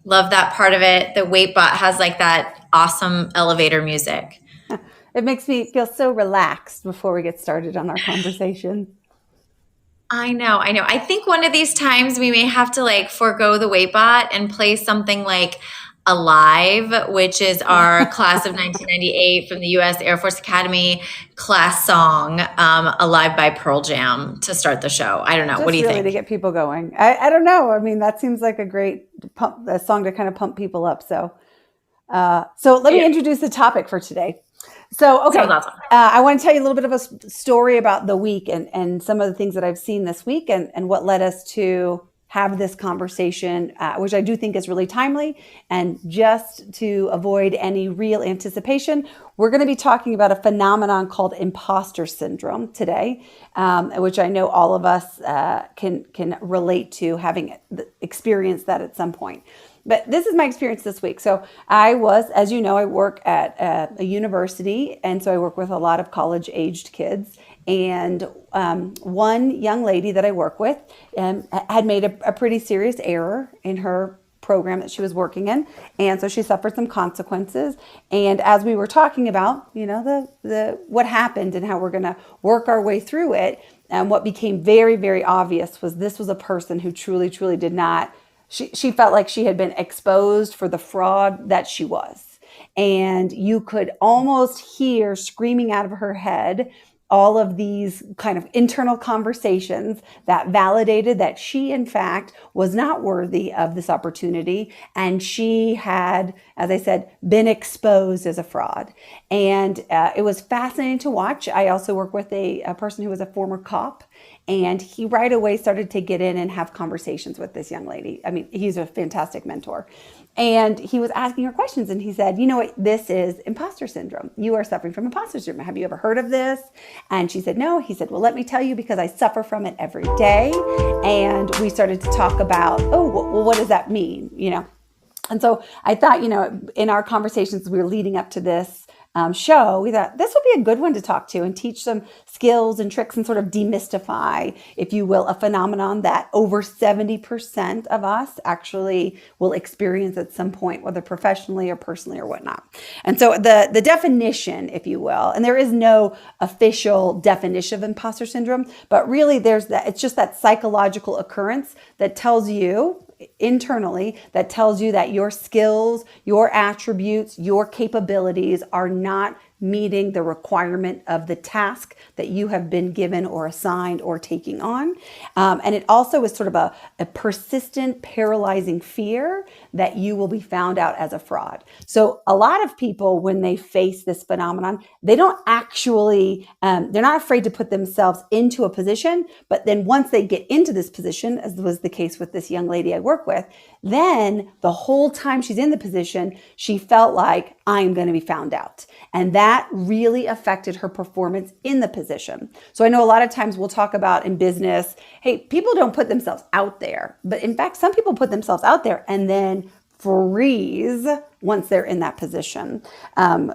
Love that part of it. The Waitbot has like that awesome elevator music. It makes me feel so relaxed before we get started on our conversation. I know, I know. I think one of these times we may have to like forego the Waitbot and play something like Alive, which is our class of 1998 from the U.S. Air Force Academy class song, Alive by Pearl Jam to start the show. I don't know. What do Just you really to think? get people going. I don't know. I mean, that seems like a great a song to kind of pump people up. So let me Yeah, introduce the topic for today. So, sounds okay, awesome. I want to tell you a little bit of a story about the week and some of the things that I've seen this week and what led us to have this conversation, which I do think is really timely. And just to avoid any real anticipation, we're going to be talking about a phenomenon called imposter syndrome today, which I know all of us can relate to having experienced that at some point. But this is my experience this week. So I was, as you know, I work at a university, and so I work with a lot of college-aged kids. And one young lady that I work with had made a pretty serious error in her program that she was working in, and so she suffered some consequences. And as we were talking about, the what happened and how we're going to work our way through it, and what became very, very obvious was this was a person who truly, truly did not she felt like she had been exposed for the fraud that she was. And you could almost hear screaming out of her head all of these kind of internal conversations that validated that she, in fact, was not worthy of this opportunity. And she had, as I said, been exposed as a fraud. And it was fascinating to watch. I also work with a person who was a former cop, and he right away started to get in and have conversations with this young lady. I mean, he's a fantastic mentor. And he was asking her questions, and he said, "You know what? This is imposter syndrome. You are suffering from imposter syndrome. Have you ever heard of this?" And she said, "No." He said, "Well, let me tell you, because I suffer from it every day." And we started to talk about, oh, well, what does that mean? And so I thought, in our conversations we were leading up to this show, we thought this would be a good one to talk to and teach some skills and tricks and sort of demystify, if you will, a phenomenon that over 70% of us actually will experience at some point, whether professionally or personally or whatnot. And so the definition, if you will, and there is no official definition of imposter syndrome, but really it's just that psychological occurrence that tells you internally, that tells you that your skills, your attributes, your capabilities are not meeting the requirement of the task that you have been given or assigned or taking on. And it also is sort of a persistent, paralyzing fear that you will be found out as a fraud. So a lot of people, when they face this phenomenon, they don't actually, they're not afraid to put themselves into a position. But then once they get into this position, as was the case with this young lady I work with, then the whole time she's in the position, she felt like, I'm going to be found out. And that really affected her performance in the position. So I know a lot of times we'll talk about in business, hey, people don't put themselves out there. But in fact, some people put themselves out there and then freeze once they're in that position.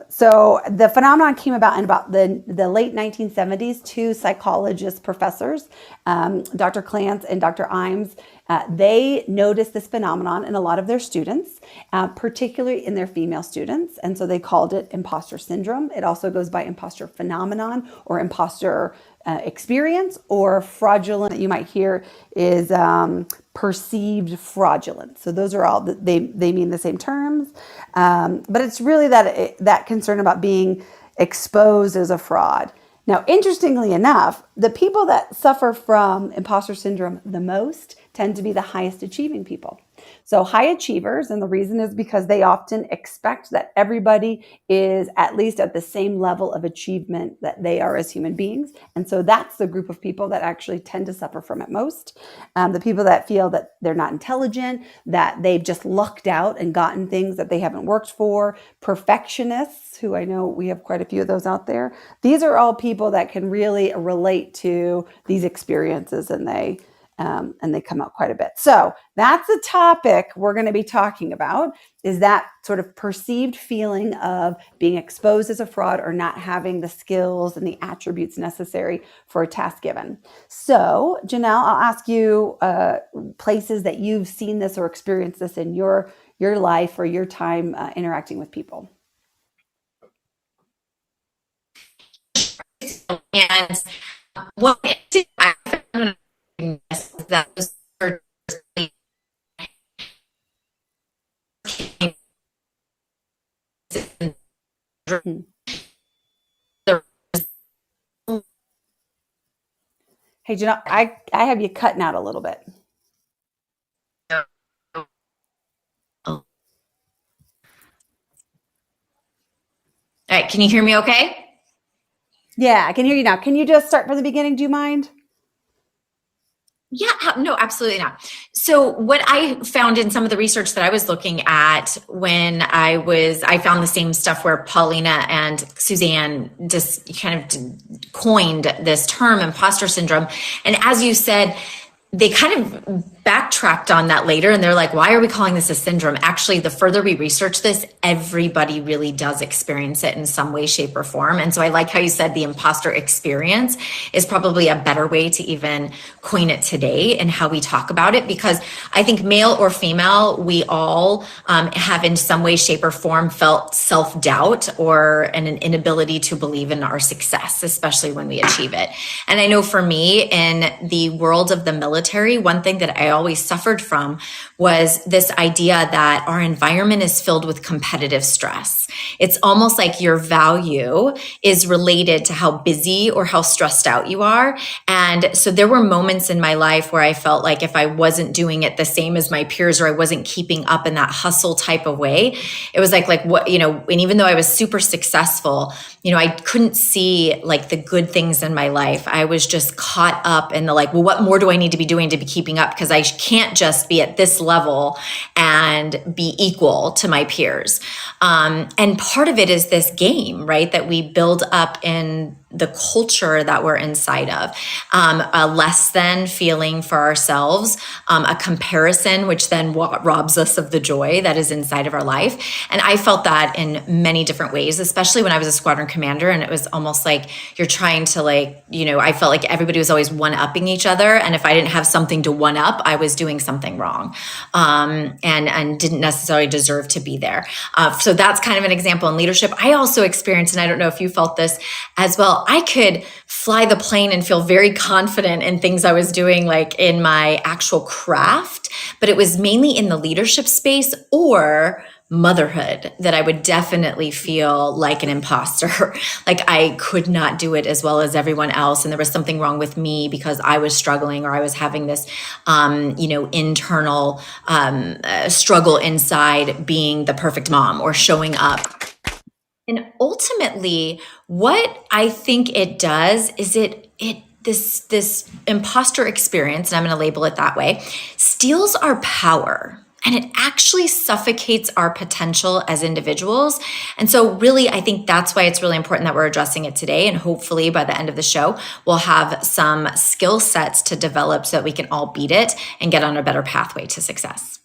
So the phenomenon came about in about the late 1970s. Two psychologist professors, Dr. Clance and Dr. Imes, they noticed this phenomenon in a lot of their students, particularly in their female students. And so they called it imposter syndrome. It also goes by imposter phenomenon or imposter experience, or fraudulent that you might hear is perceived fraudulence. So those are all, they mean the same terms. But it's really that concern about being exposed as a fraud. Now, interestingly enough, the people that suffer from imposter syndrome the most tend to be the highest achieving people. So high achievers, and the reason is because they often expect that everybody is at least at the same level of achievement that they are as human beings. And so that's the group of people that actually tend to suffer from it most. The people that feel that they're not intelligent, that they've just lucked out and gotten things that they haven't worked for, perfectionists, who I know we have quite a few of those out there. These are all people that can really relate to these experiences, and they come out quite a bit. So that's the topic we're going to be talking about, is that sort of perceived feeling of being exposed as a fraud or not having the skills and the attributes necessary for a task given. So Jannell, I'll ask you places that you've seen this or experienced this in your your life or your time interacting with people. And what I found that was Hmm. Hey, Janelle, I have you cutting out a little bit. all right, can you hear me okay? Yeah, I can hear you now. Can you just start from the beginning? Do you mind? Yeah, no, absolutely not. So, what I found in some of the research that I was looking at when I found the same stuff where Paulina and Suzanne just kind of coined this term, imposter syndrome. And as you said, they kind of backtracked on that later and they're like, why are we calling this a syndrome? Actually, the further we research this, everybody really does experience it in some way, shape, or form. And so I like how you said the imposter experience is probably a better way to even coin it today and how we talk about it, because I think male or female, we all have in some way, shape, or form felt self-doubt or an inability to believe in our success, especially when we achieve it. And I know for me in the world of the military, one thing that I always suffered from was this idea that our environment is filled with competitive stress. It's almost like your value is related to how busy or how stressed out you are. And so there were moments in my life where I felt like if I wasn't doing it the same as my peers or I wasn't keeping up in that hustle type of way, it was like what, and even though I was super successful, I couldn't see like the good things in my life. I was just caught up in the like, well, what more do I need to be doing to be keeping up? Because I can't just be at this level and be equal to my peers. And part of it is this game, right? That we build up in the culture that we're inside of, a less than feeling for ourselves, a comparison, which then robs us of the joy that is inside of our life. And I felt that in many different ways, especially when I was a squadron commander. And it was almost like you're trying to I felt like everybody was always one-upping each other. And if I didn't have something to one-up, I was doing something wrong, and didn't necessarily deserve to be there. So that's kind of an example in leadership. I also experienced, and I don't know if you felt this as well, I could fly the plane and feel very confident in things I was doing, like in my actual craft, but it was mainly in the leadership space or motherhood that I would definitely feel like an imposter. Like I could not do it as well as everyone else. And there was something wrong with me because I was struggling or I was having this, internal struggle inside being the perfect mom or showing up. And ultimately, what I think it does is this imposter experience, and I'm going to label it that way, steals our power. And it actually suffocates our potential as individuals. And so really, I think that's why it's really important that we're addressing it today. And hopefully by the end of the show, we'll have some skill sets to develop so that we can all beat it and get on a better pathway to success.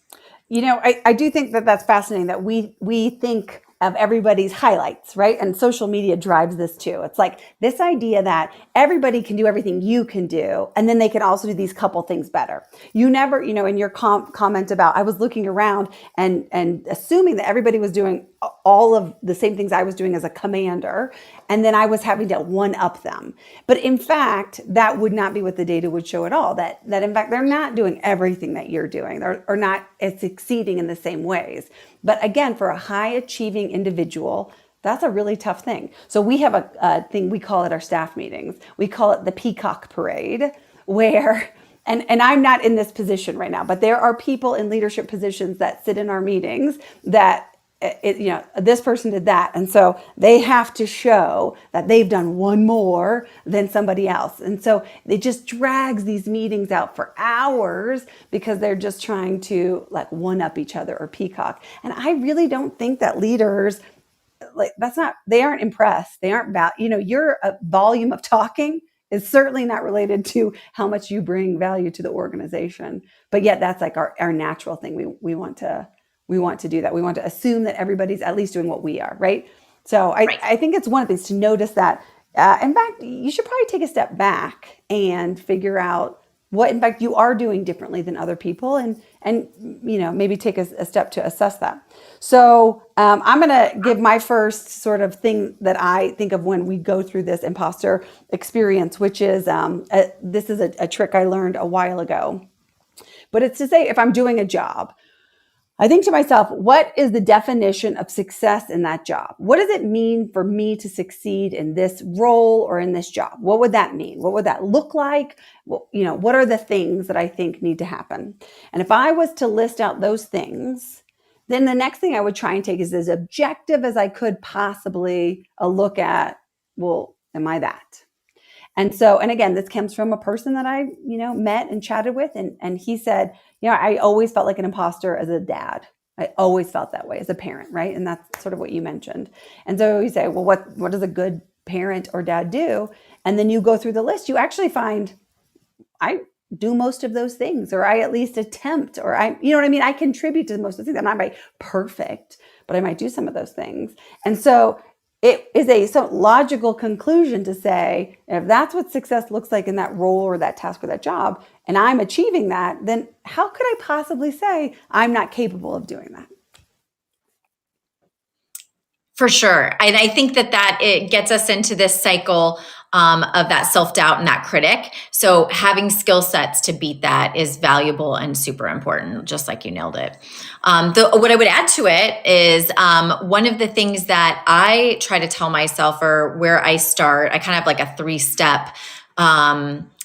I do think that that's fascinating that we think of everybody's highlights, right? And social media drives this too. It's like this idea that everybody can do everything you can do, and then they can also do these couple things better. You never, in your comment about, I was looking around and assuming that everybody was doing all of the same things I was doing as a commander, and then I was having to one up them. But in fact, that would not be what the data would show at all. That in fact, they're not doing everything that you're doing, or not succeeding in the same ways. But again, for a high achieving individual, that's a really tough thing. So we have a thing, we call it our staff meetings. We call it the Peacock Parade, where, and I'm not in this position right now, but there are people in leadership positions that sit in our meetings that, this person did that. And so they have to show that they've done one more than somebody else. And so it just drags these meetings out for hours because they're just trying to like one up each other or peacock. And I really don't think that leaders, they aren't impressed. They aren't your volume of talking is certainly not related to how much you bring value to the organization. But yet that's like our natural thing. We want to do that. We want to assume that everybody's at least doing what we are, right? So I think it's one of the things to notice that. In fact, you should probably take a step back and figure out what in fact you are doing differently than other people, and maybe take a step to assess that. So I'm going to give my first sort of thing that I think of when we go through this imposter experience, which is this is a trick I learned a while ago, but it's to say, if I'm doing a job, I think to myself, what is the definition of success in that job? What does it mean for me to succeed in this role or in this job? What would that mean? What would that look like? Well, what are the things that I think need to happen? And if I was to list out those things, then the next thing I would try and take is as objective as I could possibly a look at, well, am I that? And so, and again, this comes from a person that I, met and chatted with. And he said, I always felt like an imposter as a dad. I always felt that way as a parent, right? And that's sort of what you mentioned. And so you say, well, what does a good parent or dad do? And then you go through the list, you actually find, I do most of those things, or I at least attempt, or you know what I mean? I contribute to most of the things. I'm not perfect, but I might do some of those things. And so it is a logical conclusion to say, if that's what success looks like in that role or that task or that job, and I'm achieving that, then how could I possibly say I'm not capable of doing that? For sure. And I think that it gets us into this cycle of that self-doubt and that critic. So having skill sets to beat that is valuable and super important, just like you nailed it. What I would add to it is one of the things that I try to tell myself, or where I start, I kind of have like a 3-step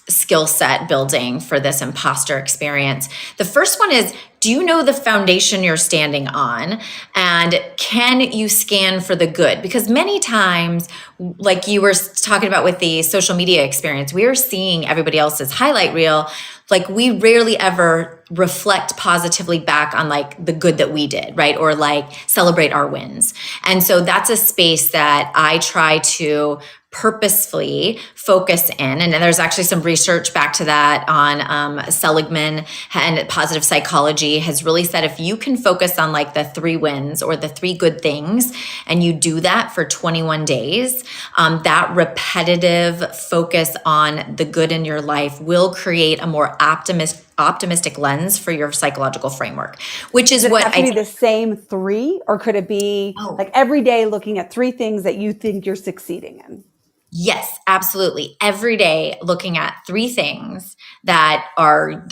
skill set building for this imposter experience. The first one is, do you know the foundation you're standing on? And can you scan for the good? Because many times, like you were talking about with the social media experience, we are seeing everybody else's highlight reel. Like, we rarely ever reflect positively back on like the good that we did, right? Or like celebrate our wins. And so that's a space that I try to purposefully focus in. And then there's actually some research back to that on Seligman, and positive psychology has really said, if you can focus on like the 3 wins or the 3 good things, and you do that for 21 days, that repetitive focus on the good in your life will create a more optimistic lens for your psychological framework, which is what I think. Be the same 3, or could it be like every day looking at 3 things that you think you're succeeding in? Yes, absolutely. Every day looking at 3 things that are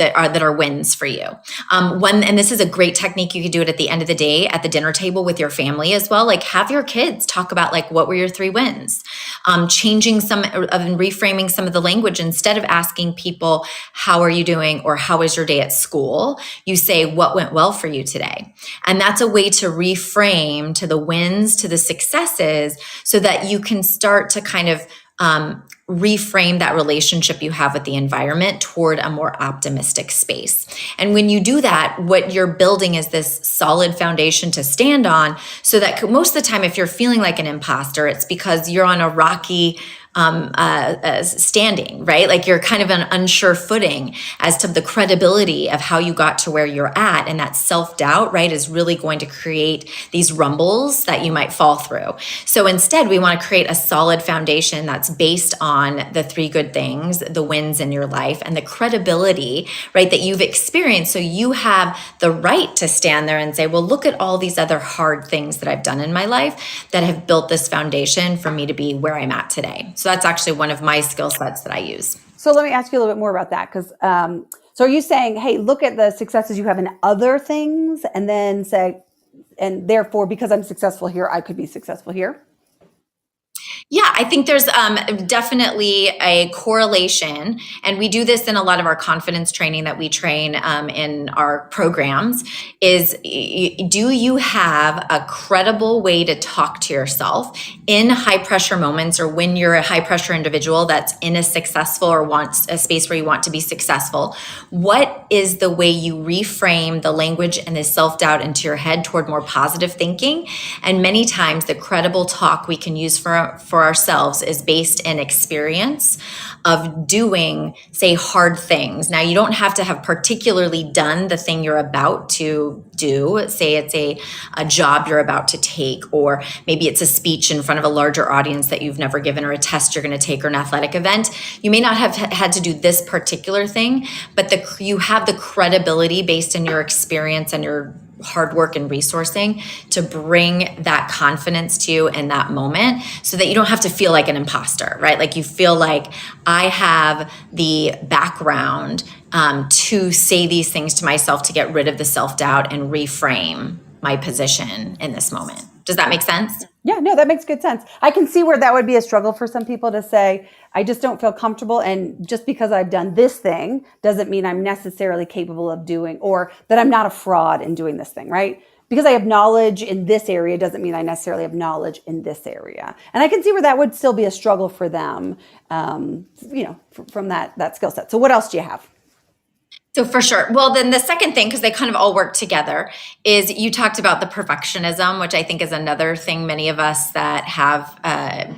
wins for you. And this is a great technique. You could do it at the end of the day at the dinner table with your family as well. Like, have your kids talk about like, what were your 3 wins? Changing some and reframing some of the language. Instead of asking people, how are you doing? Or how was your day at school? You say, what went well for you today? And that's a way to reframe to the wins, to the successes, so that you can start to kind of reframe that relationship you have with the environment toward a more optimistic space. And when you do that, what you're building is this solid foundation to stand on, so that most of the time, if you're feeling like an imposter, it's because you're on a rocky standing, right? Like, you're kind of an unsure footing as to the credibility of how you got to where you're at. And that self-doubt, right, is really going to create these rumbles that you might fall through. So instead, we want to create a solid foundation that's based on the 3 good things, the wins in your life, and the credibility, right, that you've experienced. So you have the right to stand there and say, well, look at all these other hard things that I've done in my life that have built this foundation for me to be where I'm at today. So that's actually one of my skill sets that I use. So let me ask you a little bit more about that. Because so are you saying, hey, look at the successes you have in other things, and then say, and therefore, because I'm successful here, I could be successful here? Yeah, I think there's definitely a correlation, and we do this in a lot of our confidence training that we train in our programs, is do you have a credible way to talk to yourself in high pressure moments, or when you're a high pressure individual that's in a successful or wants a space where you want to be successful? What is the way you reframe the language and the self-doubt into your head toward more positive thinking? And many times the credible talk we can use for for ourselves is based in experience of doing, say, hard things. Now, you don't have to have particularly done the thing you're about to do. Say it's a job you're about to take, or maybe it's a speech in front of a larger audience that you've never given, or a test you're going to take, or an athletic event. You may not have had to do this particular thing, but you have the credibility based in your experience and your hard work and resourcing to bring that confidence to you in that moment, so that you don't have to feel like an imposter, right? Like you feel like, I have the background to say these things to myself to get rid of the self-doubt and reframe my position in this moment. Does that make sense? Yeah, no, that makes good sense. I can see where that would be a struggle for some people to say, I just don't feel comfortable. And just because I've done this thing doesn't mean I'm necessarily capable of doing, or that I'm not a fraud in doing this thing, right? Because I have knowledge in this area doesn't mean I necessarily have knowledge in this area. And I can see where that would still be a struggle for them, from that skill set. So what else do you have? So for sure. Well, then the second thing, because they kind of all work together, is you talked about the perfectionism, which I think is another thing many of us that have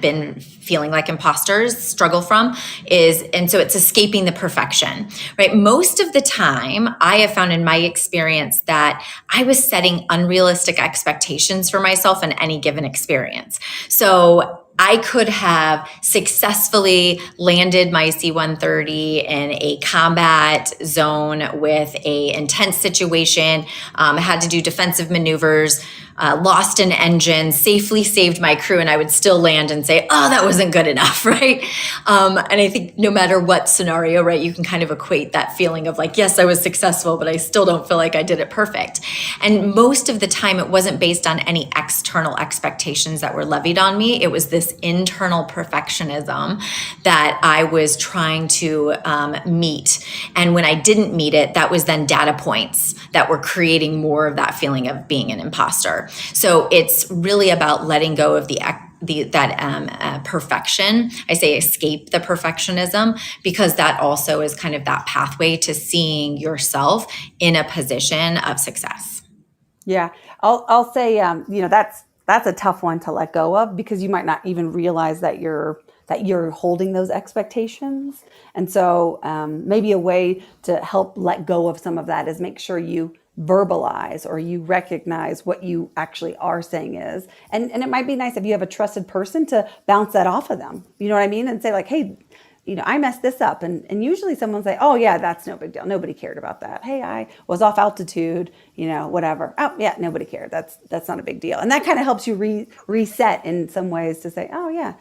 been feeling like imposters struggle from and so it's escaping the perfection, right? Most of the time, I have found in my experience that I was setting unrealistic expectations for myself in any given experience. So I could have successfully landed my C-130 in a combat zone with a intense situation, had to do defensive maneuvers, lost an engine, safely saved my crew, and I would still land and say, oh, that wasn't good enough, right? And I think no matter what scenario, right, you can kind of equate that feeling of like, yes, I was successful, but I still don't feel like I did it perfect. And most of the time, it wasn't based on any external expectations that were levied on me. It was this internal perfectionism that I was trying to meet. And when I didn't meet it, that was then data points that were creating more of that feeling of being an imposter. So it's really about letting go of that perfection. I say escape the perfectionism, because that also is kind of that pathway to seeing yourself in a position of success. Yeah, I'll say, that's a tough one to let go of, because you might not even realize that you're holding those expectations. And so maybe a way to help let go of some of that is make sure you verbalize or you recognize what you actually are saying is. And it might be nice if you have a trusted person to bounce that off of them. You know what I mean? And say like, hey, I messed this up. And usually someone say, oh yeah, that's no big deal. Nobody cared about that. Hey, I was off altitude, whatever. Oh yeah, nobody cared. That's not a big deal. And that kind of helps you reset in some ways to say, oh yeah.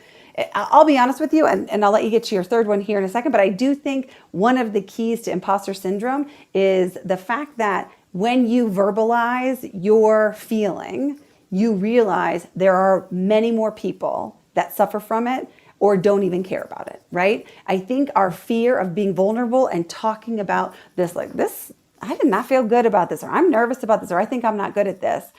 I'll be honest with you, and I'll let you get to your third one here in a second, but I do think one of the keys to imposter syndrome is the fact that when you verbalize your feeling, you realize there are many more people that suffer from it or don't even care about it, right? I think our fear of being vulnerable and talking about this, like this, I did not feel good about this, or I'm nervous about this, or I think I'm not good at this.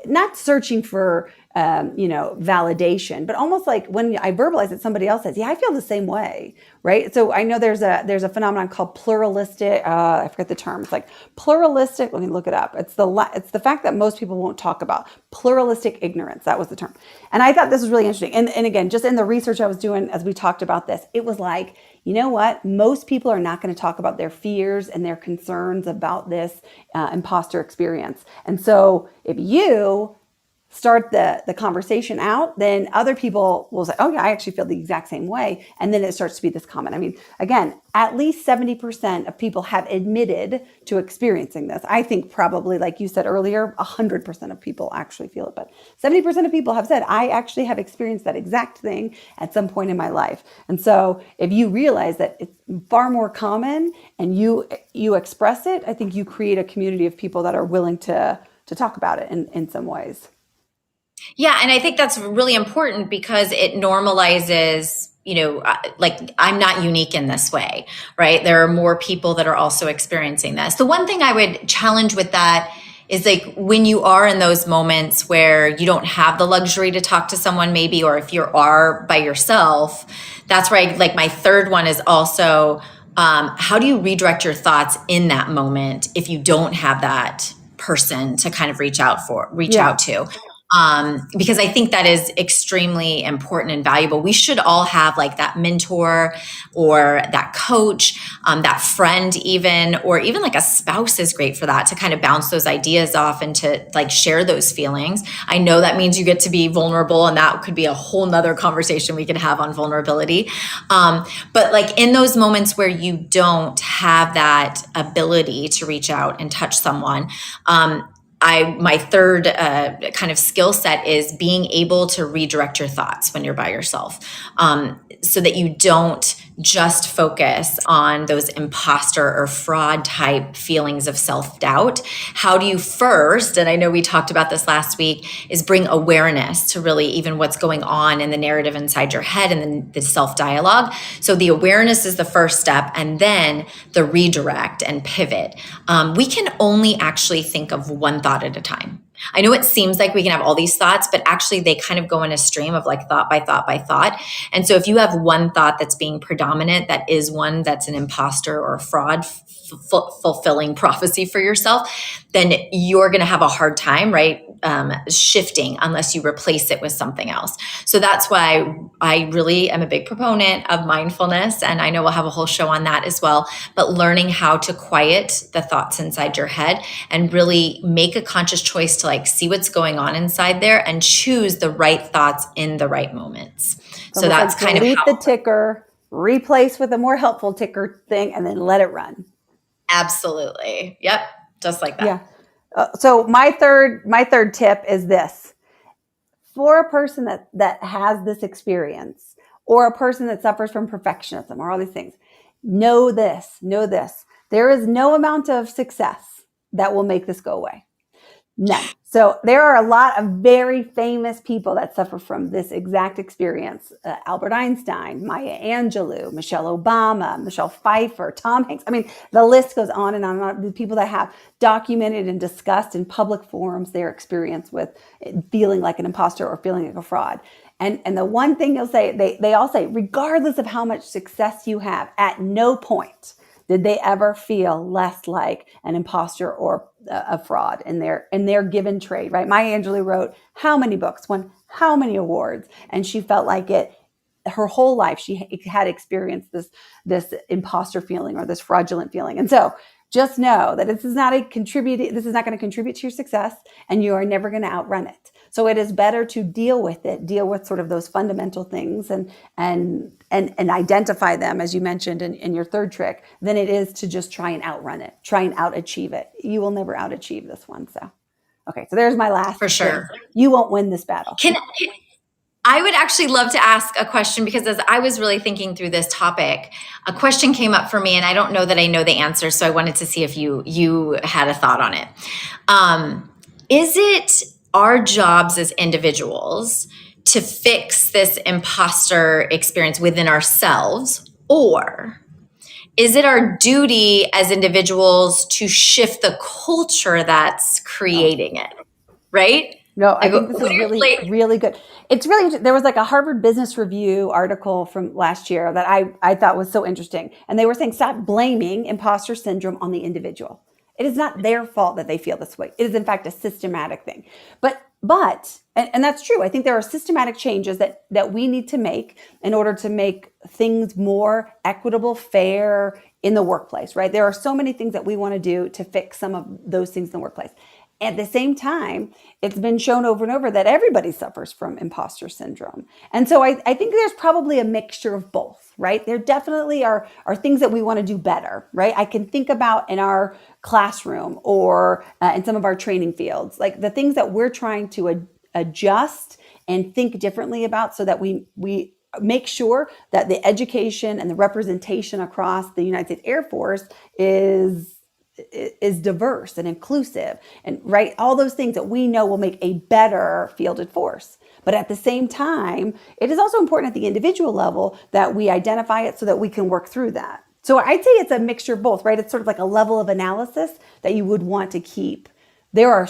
Not searching for, validation, but almost like when I verbalize it, somebody else says, yeah, I feel the same way, right? So I know there's a phenomenon called pluralistic, I forget the term. It's like pluralistic, let me look it up. It's the fact that most people won't talk about pluralistic ignorance. That was the term. And I thought this was really interesting. And again, just in the research I was doing as we talked about this, it was like, you know what? Most people are not going to talk about their fears and their concerns about this imposter experience. And so if you start the conversation out, then other people will say, oh yeah, I actually feel the exact same way. And then it starts to be this common. I mean, again, at least 70% of people have admitted to experiencing this. I think probably, like you said earlier, 100% of people actually feel it. But 70% of people have said, I actually have experienced that exact thing at some point in my life. And so if you realize that it's far more common and you express it, I think you create a community of people that are willing to talk about it in some ways. Yeah, and I think that's really important because it normalizes, like I'm not unique in this way, right? There are more people that are also experiencing this. The one thing I would challenge with that is like when you are in those moments where you don't have the luxury to talk to someone maybe, or if you are by yourself, that's where like my third one is also, how do you redirect your thoughts in that moment if you don't have that person to kind of reach out to? Because I think that is extremely important and valuable. We should all have like that mentor or that coach, that friend, even, or even like a spouse is great for that, to kind of bounce those ideas off and to like share those feelings. I know that means you get to be vulnerable, and that could be a whole nother conversation we could have on vulnerability. But like in those moments where you don't have that ability to reach out and touch someone, my third kind of skill set is being able to redirect your thoughts when you're by yourself, so that you don't just focus on those imposter or fraud type feelings of self-doubt. How do you first, and I know we talked about this last week, is bring awareness to really even what's going on in the narrative inside your head and then the self-dialogue. So the awareness is the first step, and then the redirect and pivot. We can only actually think of one thought at a time. I know it seems like we can have all these thoughts, but actually they kind of go in a stream of like thought by thought by thought. And so if you have one thought that's being predominant, that is one that's an imposter or a fraud fulfilling prophecy for yourself, then you're going to have a hard time, right? Shifting unless you replace it with something else. So that's why I really am a big proponent of mindfulness. And I know we'll have a whole show on that as well, but learning how to quiet the thoughts inside your head and really make a conscious choice to like see what's going on inside there and choose the right thoughts in the right moments. So that's like kind of delete how the ticker, replace with a more helpful ticker thing, and then let it run. Absolutely. Yep. Just like that. Yeah. So my third tip is this: for a person that has this experience, or a person that suffers from perfectionism or all these things, know this: there is no amount of success that will make this go away. None. So there are a lot of very famous people that suffer from this exact experience. Albert Einstein, Maya Angelou, Michelle Obama, Michelle Pfeiffer, Tom Hanks. I mean, the list goes on and on and on. The people that have documented and discussed in public forums their experience with feeling like an imposter or feeling like a fraud. And the one thing you'll say, they all say, regardless of how much success you have, at no point did they ever feel less like an imposter or a fraud in their given trade, right? Maya Angelou wrote how many books, won how many awards, and she felt like it her whole life. She had experienced this imposter feeling or this fraudulent feeling. And so just know that this is not going to contribute to your success, and you are never going to outrun it. So it is better to deal with sort of those fundamental things and identify them, as you mentioned in your third trick, than it is to just try and outrun it, try and outachieve it. You will never outachieve this one. So, okay, so there's my last. For sure. Thing. You won't win this battle. I would actually love to ask a question, because as I was really thinking through this topic, a question came up for me, and I don't know that I know the answer. So I wanted to see if you had a thought on it. Is it our jobs as individuals to fix this imposter experience within ourselves, or is it our duty as individuals to shift the culture that's creating it? Right? No, I think this is really, really good. It's really, there was like a Harvard Business Review article from last year that I thought was so interesting. And they were saying, stop blaming imposter syndrome on the individual. It is not their fault that they feel this way. It is in fact a systematic thing. But that's true. I think there are systematic changes that we need to make in order to make things more equitable, fair in the workplace, right? There are so many things that we want to do to fix some of those things in the workplace. At the same time, it's been shown over and over that everybody suffers from imposter syndrome. And so I think there's probably a mixture of both, right? There definitely are things that we want to do better, right? I can think about in our classroom or in some of our training fields, like the things that we're trying to adjust and think differently about, so that we make sure that the education and the representation across the United States Air Force is diverse and inclusive, and right, all those things that we know will make a better fielded force. But at the same time, it is also important at the individual level that we identify it so that we can work through that. So I'd say it's a mixture of both, right? It's sort of like a level of analysis that you would want to keep. There are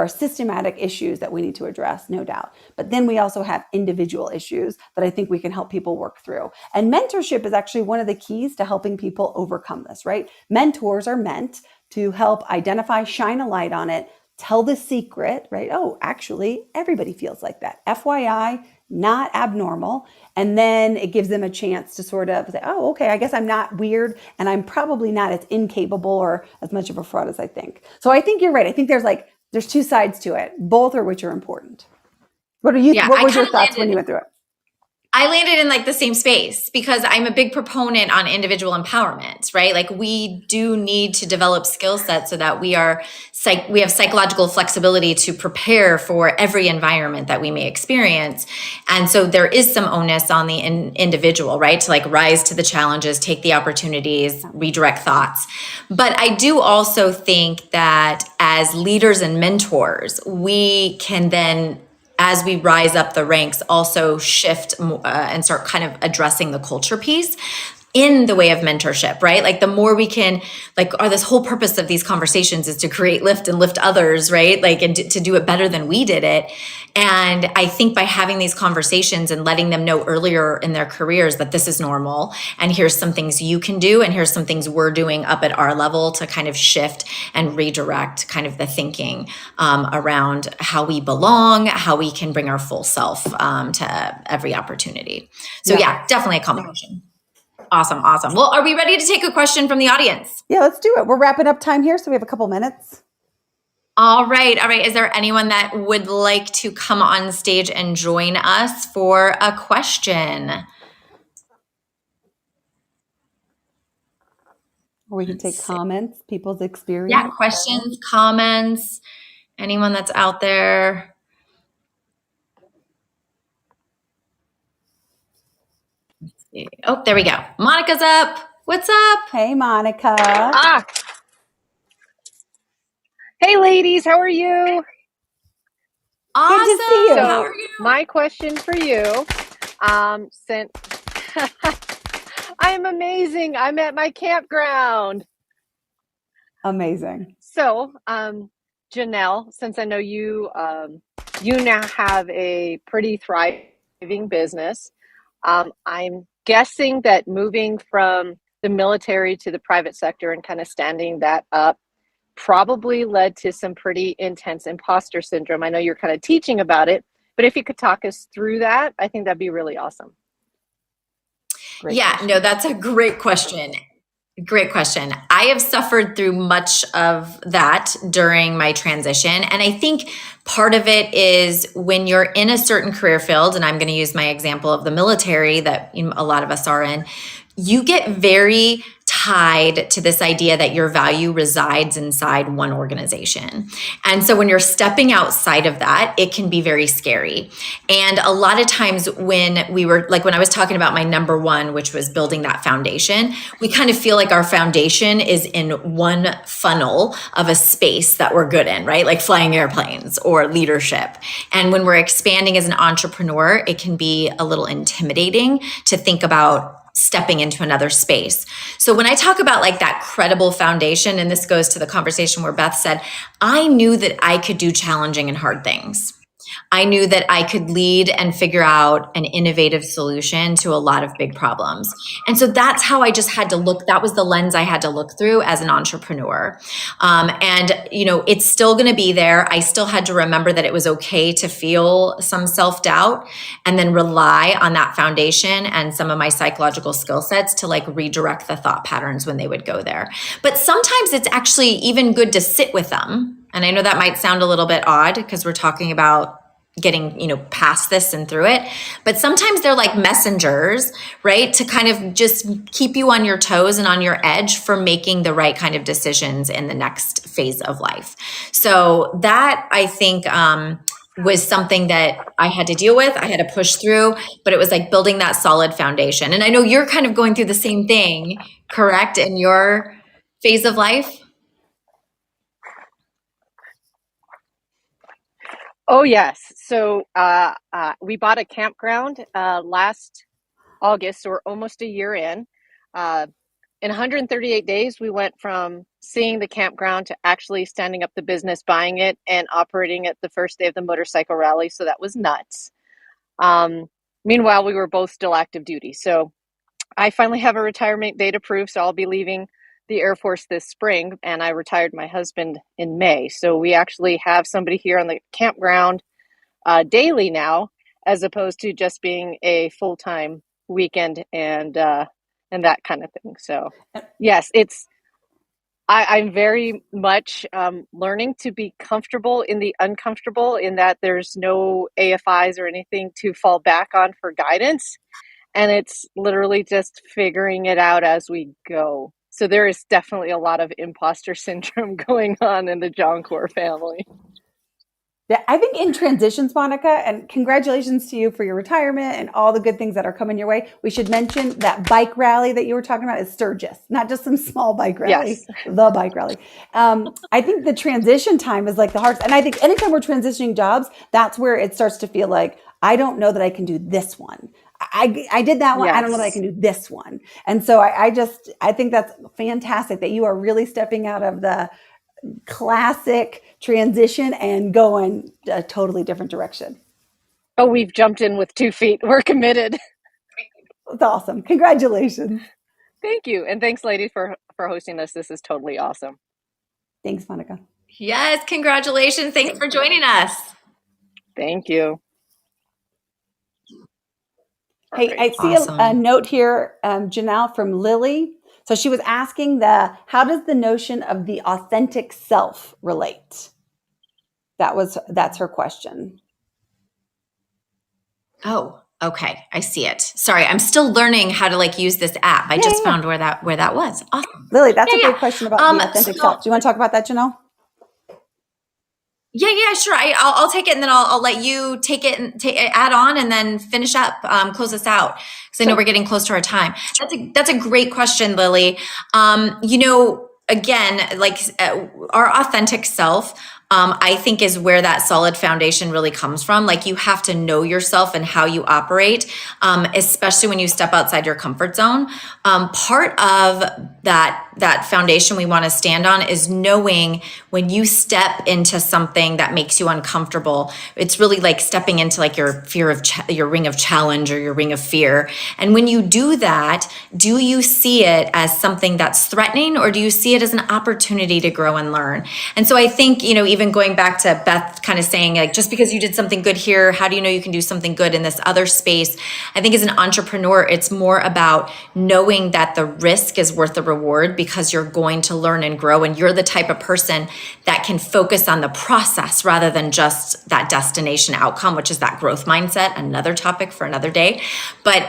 systematic issues that we need to address, no doubt. But then we also have individual issues that I think we can help people work through. And mentorship is actually one of the keys to helping people overcome this, right? Mentors are meant to help identify, shine a light on it, tell the secret, right? Oh, actually, everybody feels like that. FYI, not abnormal. And then it gives them a chance to sort of say, oh, okay, I guess I'm not weird and I'm probably not as incapable or as much of a fraud as I think. So I think you're right. I think there's two sides to it, both of which are important. Yeah, What was your thoughts when you went through it? I landed in like the same space because I'm a big proponent on individual empowerment, right? Like we do need to develop skill sets so that we have psychological flexibility to prepare for every environment that we may experience. And so there is some onus on the individual, right? To like rise to the challenges, take the opportunities, redirect thoughts. But I do also think that as leaders and mentors, we can then, as we rise up the ranks, also shift and start kind of addressing the culture piece in the way of mentorship, right? Like the more we can, like, this whole purpose of these conversations is to create lift and lift others, right? Like, and to do it better than we did it. And I think by having these conversations and letting them know earlier in their careers that this is normal and here's some things you can do and here's some things we're doing up at our level to kind of shift and redirect kind of the thinking around how we belong, how we can bring our full self to every opportunity. So yeah, definitely a combination. Awesome. Awesome. Well, are we ready to take a question from the audience? Yeah, let's do it. We're wrapping up time here, so we have a couple minutes. All right. All right. Is there anyone that would like to come on stage and join us for a question? Or we can take comments, people's experience. Yeah, questions, comments, anyone that's out there. Oh, there we go. Monica's up. What's up? Hey, Monica. Hey, ladies. How are you? Awesome. Good to see you. How are you? My question for you, since I'm amazing. I'm at my campground. Amazing. So, Jannell, since I know you, you now have a pretty thriving business. I'm guessing that moving from the military to the private sector and kind of standing that up probably led to some pretty intense imposter syndrome. I know you're kind of teaching about it, but if you could talk us through that, I think that'd be really awesome. Great Yeah, question. no, that's a great question. Great question. I have suffered through much of that during my transition. And I think part of it is when you're in a certain career field, and I'm going to use my example of the military that a lot of us are in, you get very tied to this idea that your value resides inside one organization. And so when you're stepping outside of that, it can be very scary. And a lot of times when I was talking about my number one, which was building that foundation, we kind of feel like our foundation is in one funnel of a space that we're good in, right? Like flying airplanes or leadership. And when we're expanding as an entrepreneur, it can be a little intimidating to think about stepping into another space. So when I talk about like that credible foundation, and this goes to the conversation where Beth said, I knew that I could do challenging and hard things. I knew that I could lead and figure out an innovative solution to a lot of big problems. And so that's how I just had to look. That was the lens I had to look through as an entrepreneur. It's still going to be there. I still had to remember that it was okay to feel some self-doubt and then rely on that foundation and some of my psychological skill sets to like redirect the thought patterns when they would go there. But sometimes it's actually even good to sit with them. And I know that might sound a little bit odd because we're talking about getting, past this and through it. But sometimes they're like messengers, right? To kind of just keep you on your toes and on your edge for making the right kind of decisions in the next phase of life. So that I think, was something that I had to deal with. I had to push through, but it was like building that solid foundation. And I know you're kind of going through the same thing, correct? In your phase of life? Oh, yes. So we bought a campground last August, or almost a year in. In 138 days, we went from seeing the campground to actually standing up the business, buying it, and operating it the first day of the motorcycle rally. So that was nuts. Meanwhile, we were both still active duty. So I finally have a retirement date approved. So I'll be leaving the Air Force this spring, and I retired my husband in May. So we actually have somebody here on the campground daily now, as opposed to just being a full-time weekend and that kind of thing. So yes, I'm very much learning to be comfortable in the uncomfortable, in that there's no AFIs or anything to fall back on for guidance. And it's literally just figuring it out as we go. So there is definitely a lot of imposter syndrome going on in the Joncourt family. Yeah, I think in transitions, Monica, and congratulations to you for your retirement and all the good things that are coming your way. We should mention that bike rally that you were talking about is Sturgis, not just some small bike rally, Yes. the bike rally. I think the transition time is like the hardest. And I think anytime we're transitioning jobs, that's where it starts to feel like, I don't know that I can do this one. I did that one. I don't know that I Yes. can do this one. And so I think that's fantastic that you are really stepping out of the classic transition and going a totally different direction. Oh, we've jumped in with 2 feet. We're committed. It's awesome. Congratulations. Thank you. And thanks, ladies, for hosting us. This is totally awesome. Thanks, Monica. Yes, congratulations. Thanks for joining us. Thank you. Hey, Right. I see Awesome. a note here, Jannell, from Lily. So she was asking how does the notion of the authentic self relate? That's her question. Oh, okay. I see it. Sorry, I'm still learning how to use this app. I just found where that was. Awesome. Lily, that's a Yeah, great question about the authentic self. Do you want to talk about that, Jannell? Yeah, sure. I'll take it, and then I'll let you take it and add on, and then finish up, close us out, because I know we're getting close to our time. That's a great question, Lily. Again, our authentic self, I think is where that solid foundation really comes from. You have to know yourself and how you operate, especially when you step outside your comfort zone. Part of that foundation we want to stand on is knowing when you step into something that makes you uncomfortable. It's really like stepping into your fear of your ring of challenge or your ring of fear. And when you do that, do you see it as something that's threatening, or do you see it as an opportunity to grow and learn? And so I think, even going back to Beth kind of saying, just because you did something good here, how do you know you can do something good in this other space? I think as an entrepreneur, it's more about knowing that the risk is worth the reward, because you're going to learn and grow, and you're the type of person that can focus on the process rather than just that destination outcome, which is that growth mindset, another topic for another day. But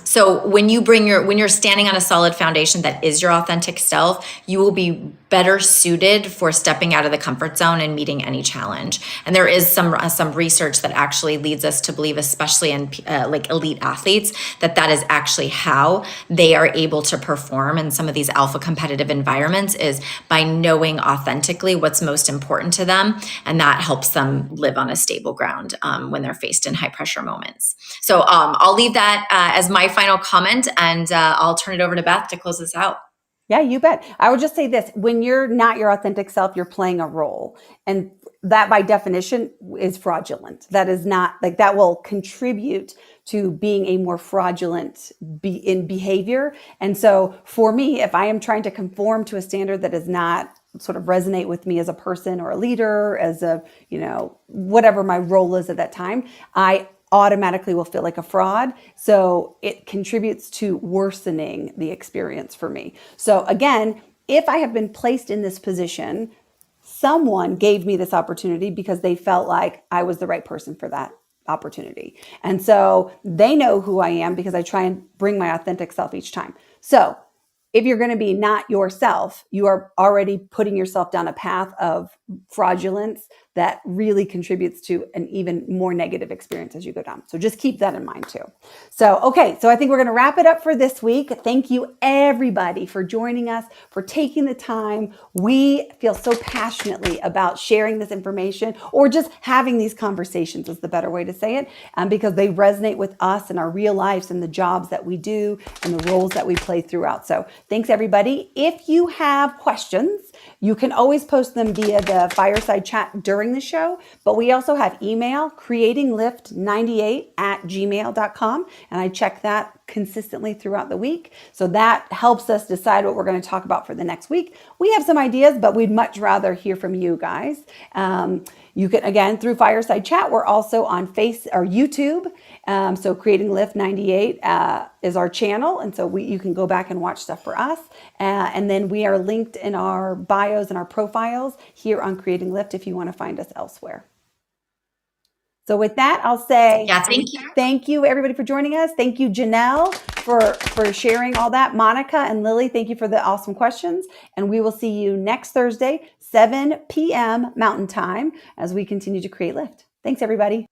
so when you're standing on a solid foundation that is your authentic self, you will be better suited for stepping out of the comfort zone and meeting any challenge. And there is some research that actually leads us to believe, especially in elite athletes, that is actually how they are able to perform in some of these alpha competitive environments, is by knowing authentically what's most important to them, and that helps them live on a stable ground when they're faced in high pressure moments. So I'll leave that as my final comment, and I'll turn it over to Beth to close this out. Yeah, you bet. I would just say this: when you're not your authentic self, you're playing a role. And that by definition is fraudulent. That is not that will contribute to being a more fraudulent in behavior. And so for me, if I am trying to conform to a standard that does not sort of resonate with me as a person or a leader, as a, whatever my role is at that time, I automatically will feel like a fraud. So it contributes to worsening the experience for me. So again, if I have been placed in this position, someone gave me this opportunity because they felt like I was the right person for that opportunity. And so they know who I am because I try and bring my authentic self each time. So if you're going to be not yourself, you are already putting yourself down a path of fraudulence that really contributes to an even more negative experience as you go down. So just keep that in mind too. So, okay. So I think we're going to wrap it up for this week. Thank you everybody for joining us, for taking the time. We feel so passionately about sharing this information, or just having these conversations is the better way to say it, because they resonate with us in our real lives and the jobs that we do and the roles that we play throughout. So thanks everybody. If you have questions, you can always post them via the fireside chat during the show, but we also have email, creatinglift98@gmail.com. And I check that consistently throughout the week. So that helps us decide what we're going to talk about for the next week. We have some ideas, but we'd much rather hear from you guys. You can, again, through Fireside Chat, we're also on YouTube. So Creating Lift 98 is our channel. And so you can go back and watch stuff for us. And then we are linked in our bios and our profiles here on Creating Lift if you want to find us elsewhere. So with that, I'll say thank you everybody for joining us. Thank you, Jannell, for sharing all that. Monica and Lily, thank you for the awesome questions. And we will see you next Thursday, 7 p.m. Mountain Time, as we continue to create Lift. Thanks, everybody.